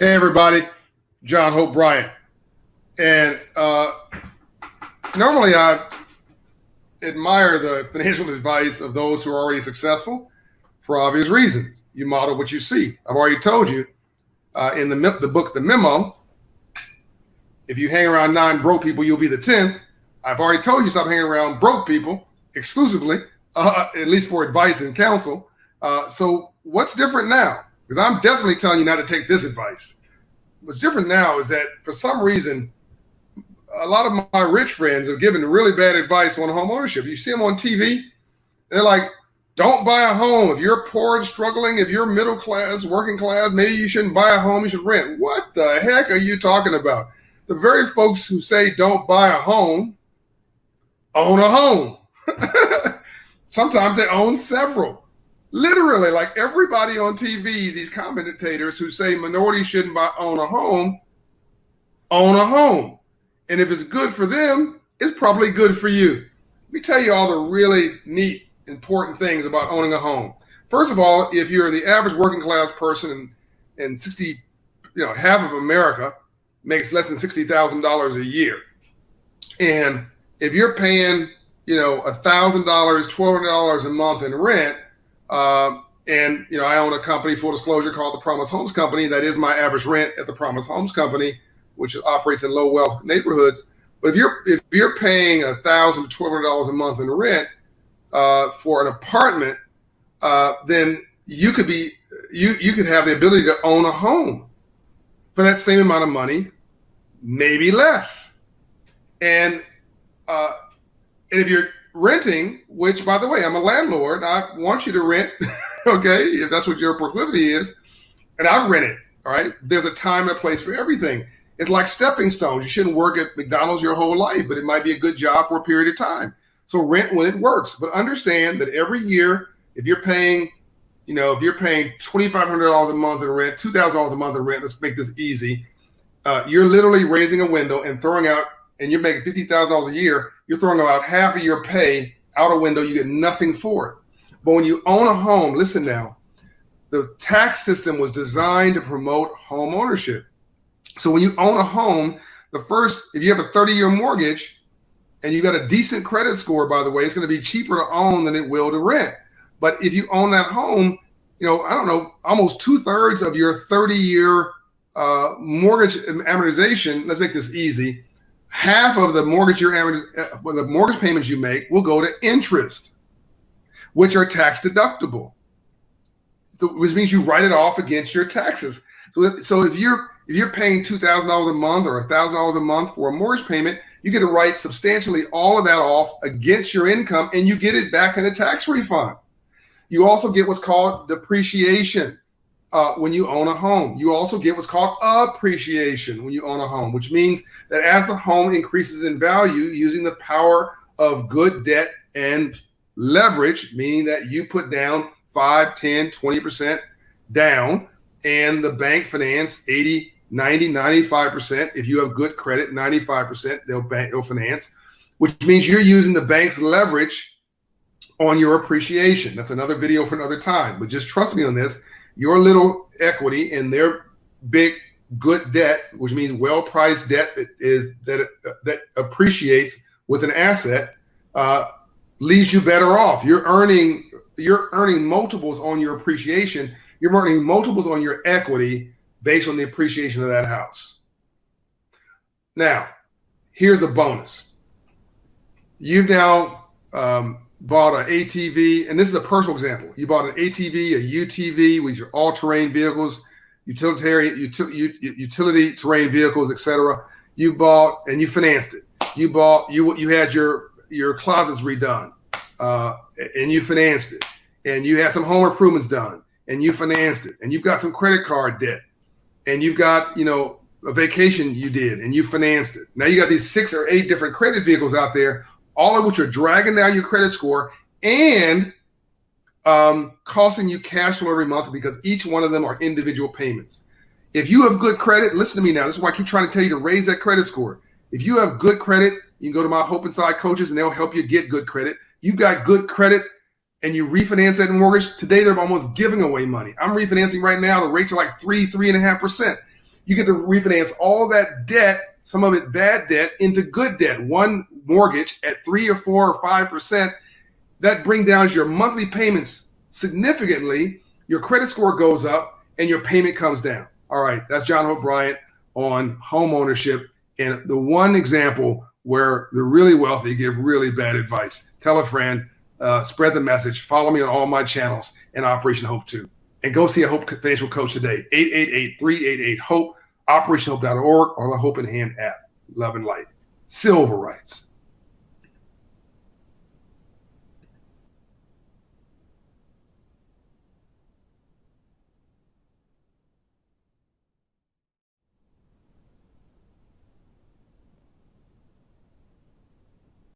Hey everybody, John Hope Bryant. And normally I admire the financial advice of those who are already successful for obvious reasons. You model what you see. I've already told you in the book, The Memo, if you hang around 9 broke people, you'll be the 10th. I've already told you stop hanging around broke people exclusively, at least for advice and counsel. So what's different now? Because I'm definitely telling you not to take this advice. What's different now is that for some reason, a lot of my rich friends are giving really bad advice on home ownership. You see them on TV, they're like, don't buy a home. If you're poor and struggling, if you're middle class, working class, maybe you shouldn't buy a home, you should rent. What the heck are you talking about? The very folks who say don't buy a home own a home. Sometimes they own several. Literally, like everybody on TV, these commentators who say minorities shouldn't own a home, own a home. And if it's good for them, it's probably good for you. Let me tell you all the really neat, important things about owning a home. First of all, if you're the average working class person and half of America makes less than $60,000 a year. And if you're paying, $1,000, $1,200 a month in rent, and I own a company, full disclosure, called the Promise Homes Company. That is my average rent at the Promise Homes Company, which operates in low wealth neighborhoods. But if you're paying $1,000 to $1,200 a month in rent for an apartment, then you could have the ability to own a home for that same amount of money, maybe less. And if you're renting, which, by the way, I'm a landlord, I want you to rent, okay, if that's what your proclivity is, and I've rented, all right? There's a time and a place for everything. It's like stepping stones. You shouldn't work at McDonald's your whole life, but it might be a good job for a period of time. So rent when it works, but understand that every year, if you're paying $2,500 a month in rent, $2,000 a month in rent, let's make this easy, you're literally raising a window and throwing out, and you're making $50,000 a year, you're throwing about half of your pay out a window, you get nothing for it. But when you own a home, listen now, the tax system was designed to promote home ownership. So when you own a home, if you have a 30-year mortgage and you got a decent credit score, by the way, it's going to be cheaper to own than it will to rent. But if you own that home, almost 2/3 of your 30-year mortgage amortization, let's make this easy, half of the mortgage payments you make will go to interest, which are tax deductible, which means you write it off against your taxes. So if you're paying $2,000 a month or $1,000 a month for a mortgage payment, you get to write substantially all of that off against your income, and you get it back in a tax refund. You also get what's called depreciation when you own a home. You also get what's called appreciation when you own a home, which means that as the home increases in value using the power of good debt and leverage, meaning that you put down 5, 10, 20% down, and the bank finance 80, 90, 95%. If you have good credit, 95% they'll finance, which means you're using the bank's leverage on your appreciation. That's another video for another time, but just trust me on this. Your little equity in their big good debt, which means well-priced debt that appreciates with an asset, leaves you better off. You're earning multiples on your appreciation. You're earning multiples on your equity based on the appreciation of that house. Now, here's a bonus. You've now bought an ATV, and this is a personal example. You bought an ATV, a UTV, which are all-terrain vehicles, utility terrain vehicles, etc. You bought and you financed it. You had your closets redone, and you financed it. And you had some home improvements done, and you financed it. And you've got some credit card debt, and you've got a vacation you did, and you financed it. Now you got these 6 or 8 different credit vehicles out there, all of which are dragging down your credit score and costing you cash flow every month because each one of them are individual payments. If you have good credit, listen to me now. This is why I keep trying to tell you to raise that credit score. If you have good credit, you can go to my Hope Inside coaches and they'll help you get good credit. You've got good credit and you refinance that mortgage. Today, they're almost giving away money. I'm refinancing right now. The rates are like 3.5%. You get to refinance all that debt, some of it bad debt, into good debt. One mortgage at 3 or 4 or 5%, that brings down your monthly payments significantly. Your credit score goes up and your payment comes down. All right, that's John Hope Bryant on home ownership, and the one example where the really wealthy give really bad advice. Tell a friend, spread the message, follow me on all my channels, and Operation Hope too. And go see a Hope Financial Coach today, 888-388-HOPE, operationhope.org, or the Hope in Hand app. Love and light. Silver rights.